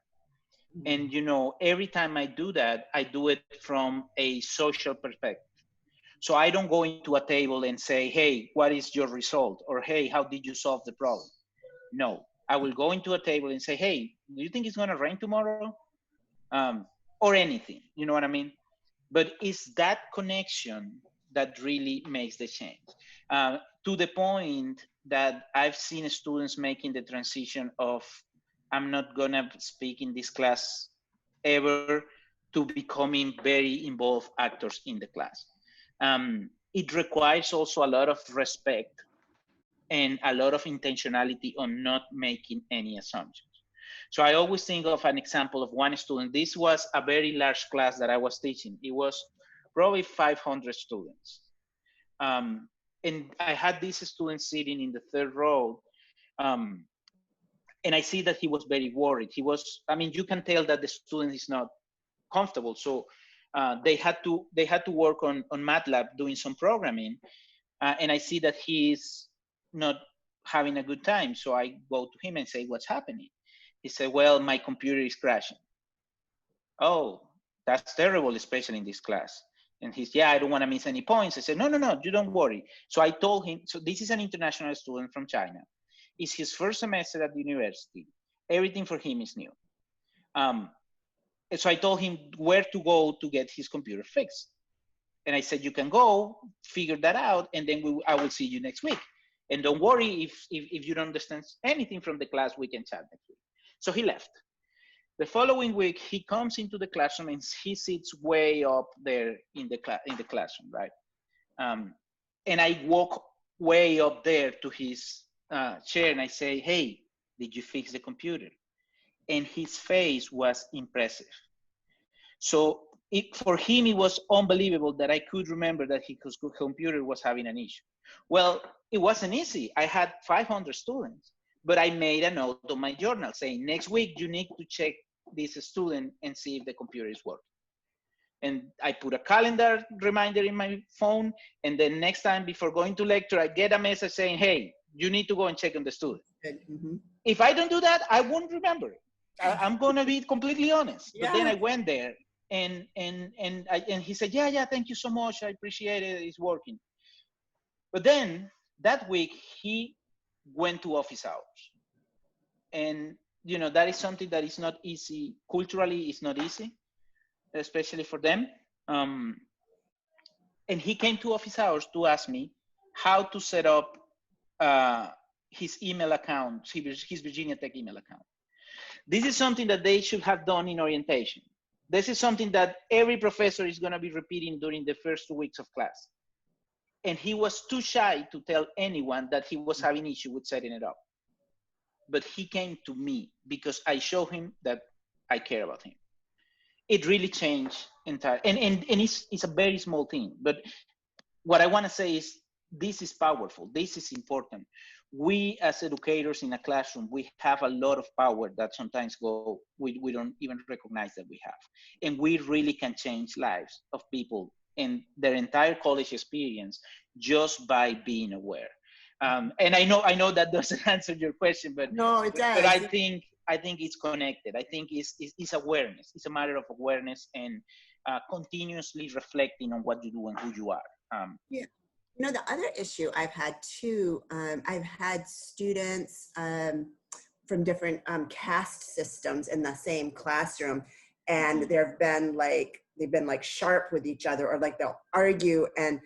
Speaker 1: And you know, every time I do that, I do it from a social perspective. So I don't go into a table and say, hey, what is your result? Or hey, how did you solve the problem? No, I will go into a table and say, hey, do you think it's gonna rain tomorrow? Or anything, you know what I mean? But it's that connection that really makes the change. To the point that I've seen students making the transition of, I'm not gonna speak in this class ever, to becoming very involved actors in the class. It requires also a lot of respect and a lot of intentionality on not making any assumptions. So I always think of an example of one student. This was a very large class that I was teaching. It was probably 500 students. And I had this student sitting in the third row. And I see that he was very worried. He was, I mean, you can tell that the student is not comfortable. So they had to work on MATLAB doing some programming. And I see that he's not having a good time. So I go to him and say, what's happening? He said, well, my computer is crashing. Oh, that's terrible, especially in this class. And he's, yeah, I don't want to miss any points. I said, no, you don't worry. So I told him, so this is an international student from China. It's his first semester at the university. Everything for him is new. So I told him where to go to get his computer fixed. And I said, you can go figure that out, and then I will see you next week. And don't worry, if you don't understand anything from the class, we can chat next week. So he left. The following week, he comes into the classroom and he sits way up there in the classroom, right? And I walk way up there to his chair and I say, hey, did you fix the computer? And his face was impressive. So for him, it was unbelievable that I could remember that his computer was having an issue. Well, it wasn't easy. I had 500 students. But I made a note on my journal saying, next week, you need to check this student and see if the computer is working. And I put a calendar reminder in my phone. And then next time before going to lecture, I get a message saying, hey, you need to go and check on the student.
Speaker 9: Mm-hmm.
Speaker 1: If I don't do that, I won't remember it. I'm going to be completely honest. But then I went there and he said, yeah, thank you so much. I appreciate it. It's working. But then that week he went to office hours. And, you know, that is something that is not easy. Culturally, it's not easy, especially for them. And he came to office hours to ask me how to set up his email account, his Virginia Tech email account. This is something that they should have done in orientation. This is something that every professor is going to be repeating during the first 2 weeks of class. And he was too shy to tell anyone that he was having issue with setting it up. But he came to me because I showed him that I care about him. It really changed entirely. And it's a very small thing. But what I want to say is this is powerful. This is important. We as educators in a classroom, we have a lot of power that sometimes we don't even recognize that we have. And we really can change lives of people and their entire college experience just by being aware. And I know that doesn't answer your question, but
Speaker 9: no, it does.
Speaker 1: But I think it's connected. I think it's awareness. It's a matter of awareness and continuously reflecting on what you do and who you are.
Speaker 9: Yeah. You know, the other issue I've had too, I've had students from different caste systems in the same classroom, and they've been like sharp with each other, or like they'll argue, and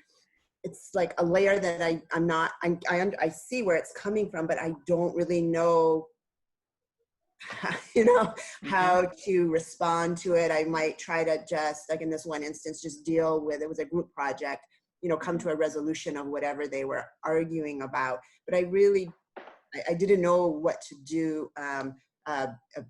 Speaker 9: it's like a layer that I see where it's coming from, but I don't really know, how to respond to it. I might try to just, like in this one instance, just deal with, it was a group project, come to a resolution of whatever they were arguing about. But I didn't know what to do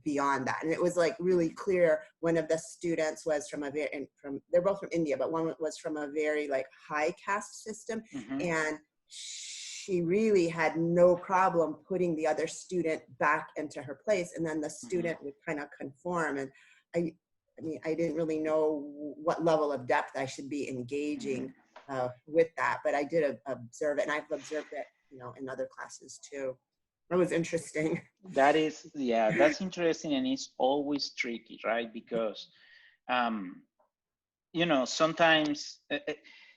Speaker 9: beyond that. And it was like really clear. One of the students was they're both from India, but one was from a very like high caste system. And she really had no problem putting the other student back into her place. And then the student would kind of conform. And I didn't really know what level of depth I should be engaging with that, but I did observe it, and I've observed it, in other classes too. That was interesting.
Speaker 1: That's interesting, and it's always tricky, right? Because, sometimes.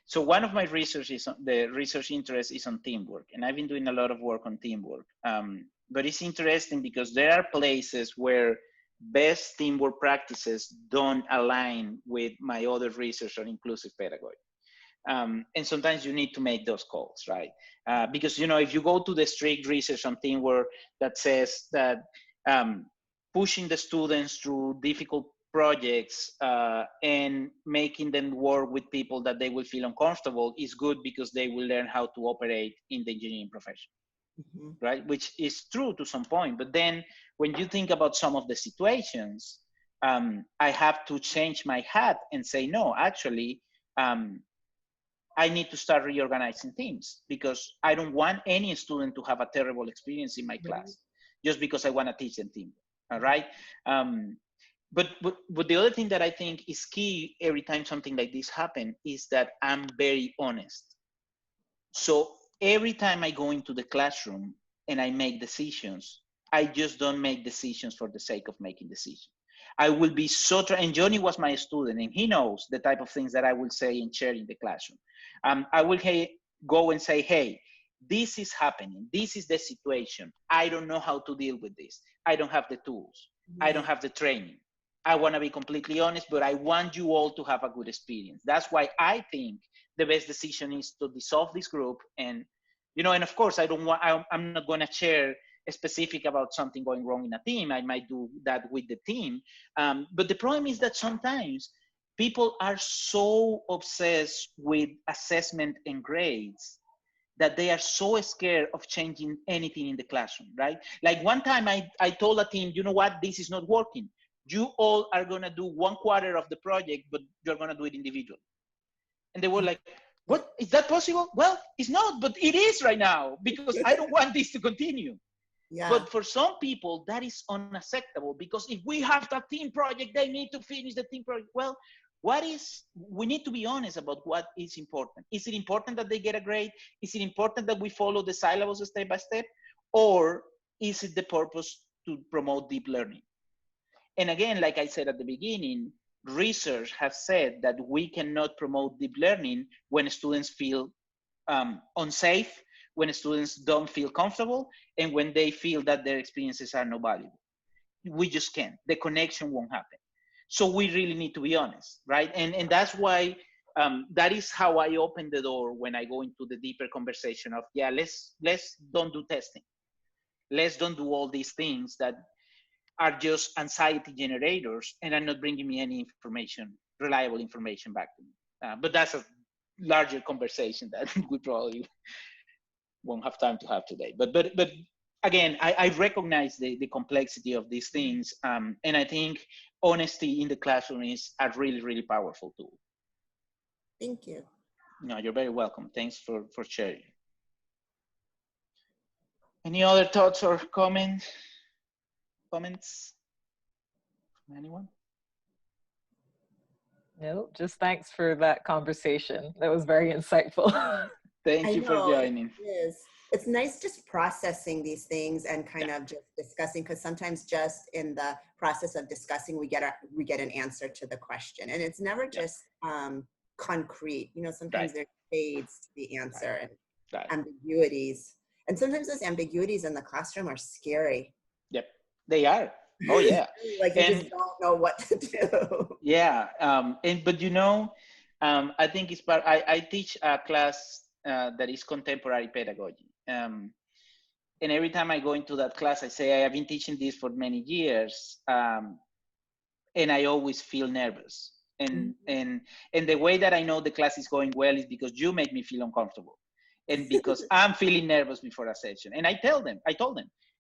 Speaker 1: So one of my the research interest is on teamwork, and I've been doing a lot of work on teamwork. But it's interesting because there are places where best teamwork practices don't align with my other research on inclusive pedagogy. And sometimes you need to make those calls, right? Because, if you go to the strict research on teamwork that says that pushing the students through difficult projects and making them work with people that they will feel uncomfortable is good because they will learn how to operate in the engineering profession, right? Which is true to some point. But then when you think about some of the situations, I have to change my hat and say, no, actually, I need to start reorganizing teams because I don't want any student to have a terrible experience in my class just because I want to teach them teamwork, all right? But the other thing that I think is key every time something like this happens is that I'm very honest. So every time I go into the classroom and I make decisions, I just don't make decisions for the sake of making decisions. I will be and Johnny was my student, and he knows the type of things that I will say and share in the classroom. I will go and say, hey, this is happening. This is the situation. I don't know how to deal with this. I don't have the tools. I don't have the training. I want to be completely honest, but I want you all to have a good experience. That's why I think the best decision is to dissolve this group. And, and of course, I'm not going to share specific about something going wrong in a team. I might do that with the team. But the problem is that sometimes people are so obsessed with assessment and grades that they are so scared of changing anything in the classroom, right? Like one time I told a team, you know what, this is not working. You all are gonna do 1/4 of the project, but you're gonna do it individually. And they were like, what, is that possible? Well, it's not, but it is right now because I don't want this to continue.
Speaker 9: Yeah.
Speaker 1: But for some people, that is unacceptable, because if we have the team project, they need to finish the team project. Well, we need to be honest about what is important. Is it important that they get a grade? Is it important that we follow the syllabus step by step? Or is it the purpose to promote deep learning? And again, like I said at the beginning, research has said that we cannot promote deep learning when students feel unsafe, when students don't feel comfortable, and when they feel that their experiences are not valuable. We just can't. The connection won't happen. So we really need to be honest, right? And that's why that is how I open the door when I go into the deeper conversation of, yeah, let's don't do testing. Let's don't do all these things that are just anxiety generators and are not bringing me any information, reliable information back to me. But that's a larger conversation that we probably won't have time to have today. But again, I recognize the complexity of these things, and I think honesty in the classroom is a really, really powerful tool.
Speaker 9: Thank you.
Speaker 1: No, you're very welcome. Thanks for sharing. Any other thoughts or comments? Anyone?
Speaker 10: No, just thanks for that conversation. That was very insightful.
Speaker 1: Thank you for joining.
Speaker 9: It is. It's nice just processing these things and kind of just discussing, because sometimes just in the process of discussing, we get an answer to the question, and it's never just concrete. You know, sometimes there's shades to the answer and ambiguities, and sometimes those ambiguities in the classroom are scary.
Speaker 1: Yep, they are. Oh yeah.
Speaker 9: Like you just don't know what to do.
Speaker 1: Yeah, but you know, I think it's part. I teach a class that is contemporary pedagogy, and every time I go into that class, I say I have been teaching this for many years, and I always feel nervous. And the way that I know the class is going well is because you make me feel uncomfortable, and because I'm feeling nervous before a session. And I told them,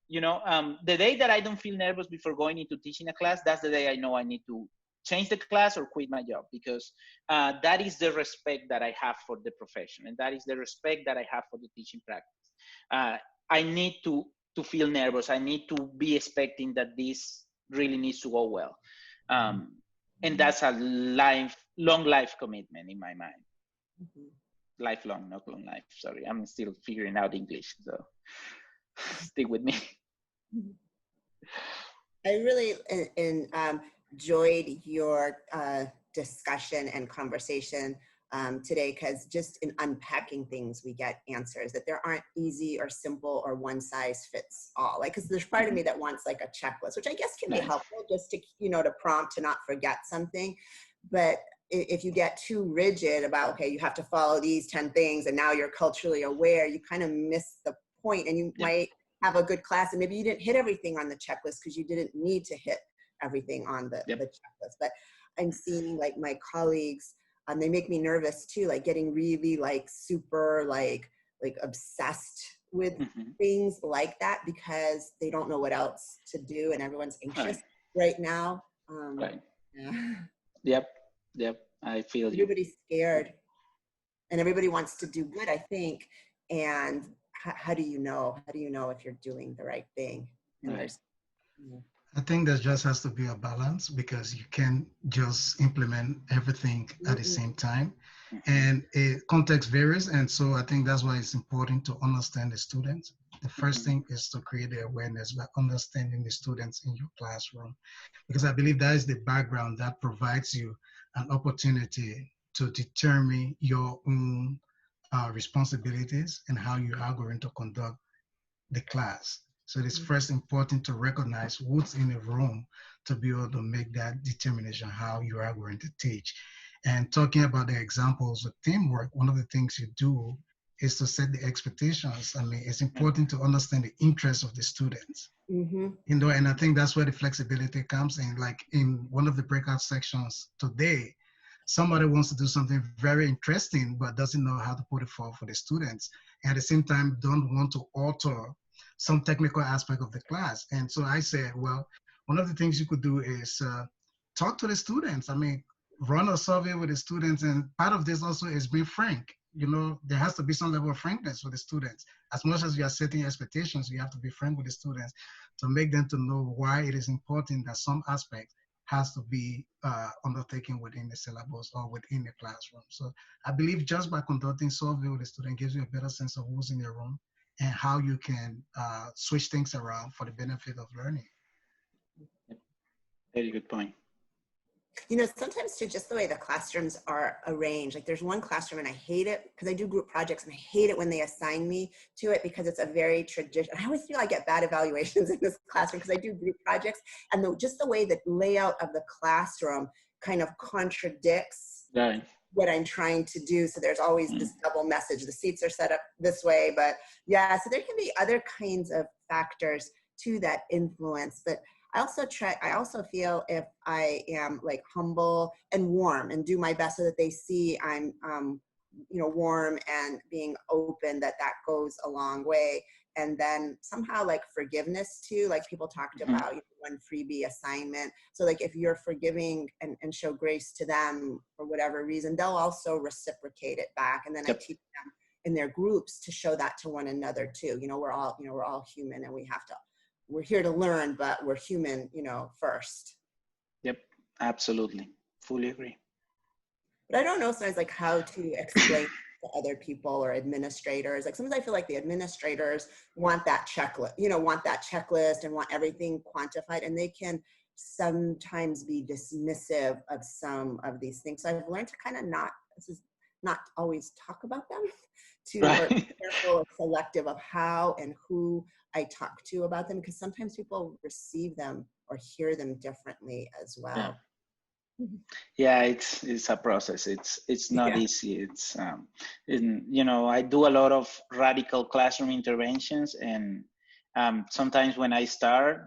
Speaker 1: you know, the day that I don't feel nervous before going into teaching a class, that's the day I know I need to change the class or quit my job, because that is the respect that I have for the profession, and that is the respect that I have for the teaching practice. I need to feel nervous. I need to be expecting that this really needs to go well. And that's a long life commitment in my mind. Lifelong, not long life. Sorry, I'm still figuring out English, so stick with me.
Speaker 9: I really enjoyed your discussion and conversation today, because just in unpacking things, we get answers that there aren't easy or simple or one size fits all. Like, because there's part of me that wants like a checklist, which I guess can be helpful just to, you know, to prompt to not forget something. But if you get too rigid about, okay, you have to follow these 10 things and now you're culturally aware, you kind of miss the point, and you might have a good class and maybe you didn't hit everything on the checklist because you didn't need to hit everything on the checklist. But I'm seeing like my colleagues, they make me nervous too, like getting really like super like obsessed with things like that, because they don't know what else to do and everyone's anxious right now.
Speaker 1: Yep, I feel you.
Speaker 9: Everybody's scared and everybody wants to do good, I think. And how do you know? How do you know if you're doing the right thing?
Speaker 2: I think there just has to be a balance, because you can't just implement everything at the same time, and context varies. And so I think that's why it's important to understand the students. The first thing is to create the awareness by understanding the students in your classroom, because I believe that is the background that provides you an opportunity to determine your own responsibilities and how you are going to conduct the class. So it's first important to recognize who's in the room to be able to make that determination how you are going to teach. And talking about the examples of teamwork, one of the things you do is to set the expectations. I mean, it's important to understand the interests of the students. You know, and I think that's where the flexibility comes in. Like in one of the breakout sections today, somebody wants to do something very interesting, but doesn't know how to put it forward for the students. And at the same time, don't want to alter some technical aspect of the class. And so I said, well, one of the things you could do is talk to the students. I mean, run a survey with the students. And part of this also is being frank. There has to be some level of frankness with the students. As much as you are setting expectations, you have to be frank with the students to make them to know why it is important that some aspect has to be undertaken within the syllabus or within the classroom. So I believe just by conducting survey with the student gives you a better sense of who's in the room and how you can switch things around for the benefit of learning.
Speaker 1: Very good point.
Speaker 9: Sometimes too, just the way the classrooms are arranged, like there's one classroom and I hate it because I do group projects and I hate it when they assign me to it because it's a very traditional, I always feel I get bad evaluations in this classroom because I do group projects, and just the way the layout of the classroom kind of contradicts what I'm trying to do. So there's always this double message. The seats are set up this way, but yeah, so there can be other kinds of factors to that influence. But I also feel if I am like humble and warm and do my best so that they see I'm, warm and being open, that goes a long way. And then somehow like forgiveness too, like people talked about one freebie assignment. So like if you're forgiving and show grace to them for whatever reason, they'll also reciprocate it back. And then I teach them in their groups to show that to one another too. We're all human and we're here to learn, but we're human, first.
Speaker 1: Yep, absolutely. Fully agree.
Speaker 9: But I don't know sometimes like how to explain to other people or administrators. Like sometimes I feel like the administrators want that checklist, and want everything quantified, and they can sometimes be dismissive of some of these things. So I've learned to kind of not always talk about them, or be careful or selective of how and who I talk to about them, because sometimes people receive them or hear them differently as well.
Speaker 1: Yeah, it's a process. It's not easy. It's I do a lot of radical classroom interventions, and sometimes when I start,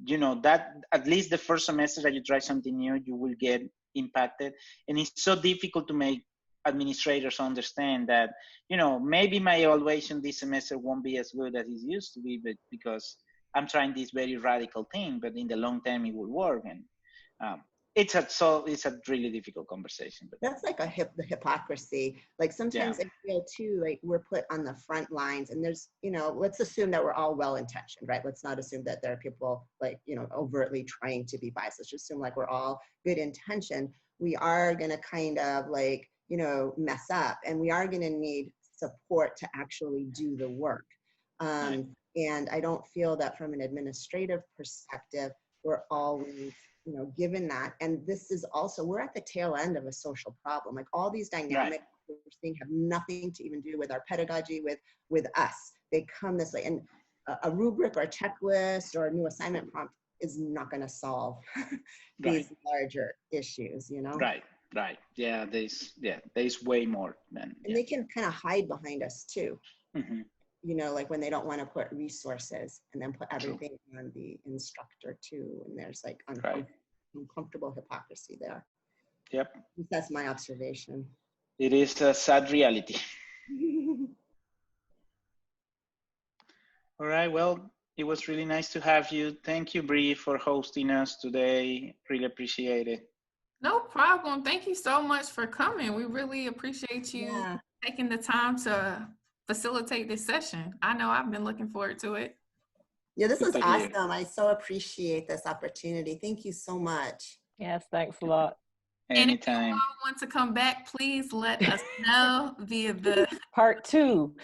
Speaker 1: that at least the first semester that you try something new, you will get impacted, and it's so difficult to make administrators understand that maybe my evaluation this semester won't be as good as it used to be, but because I'm trying this very radical thing, but in the long term it will work. And it's a really difficult conversation. But
Speaker 9: that's like the hypocrisy. Like sometimes I feel too like we're put on the front lines, and there's let's assume that we're all well-intentioned, right? Let's not assume that there are people like overtly trying to be biased. Let's just assume like we're all good intention. We are going to kind of like mess up, and we are going to need support to actually do the work. And I don't feel that from an administrative perspective we're always given that. And this is also, we're at the tail end of a social problem. Like all these dynamics we're seeing have nothing to even do with our pedagogy, with us. They come this way, and a rubric or a checklist or a new assignment prompt is not going to solve these larger issues,
Speaker 1: Right. Yeah, there's way more than.
Speaker 9: And they can kind of hide behind us too. Like when they don't want to put resources and then put everything on the instructor too. And there's like uncomfortable hypocrisy there.
Speaker 1: Yep.
Speaker 9: That's my observation.
Speaker 1: It is a sad reality. All right. Well, it was really nice to have you. Thank you, Bree, for hosting us today. Really appreciate it.
Speaker 8: No problem. Thank you so much for coming. We really appreciate you taking the time to facilitate this session. I know I've been looking forward to it.
Speaker 9: Yeah, this was awesome. I so appreciate this opportunity. Thank you so much.
Speaker 10: Yes, thanks a lot.
Speaker 1: Anytime.
Speaker 8: And if you all want to come back, please let us know via the
Speaker 10: part 2.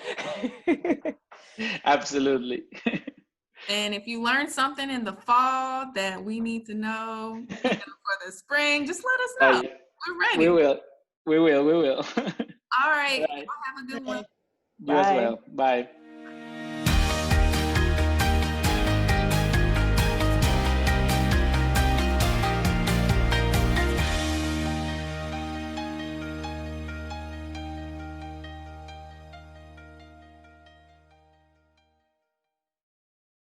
Speaker 1: Absolutely.
Speaker 8: And if you learn something in the fall that we need to know for the spring, just let us know. We're ready.
Speaker 1: We will.
Speaker 8: All right. Have a good one.
Speaker 1: You as well. Bye.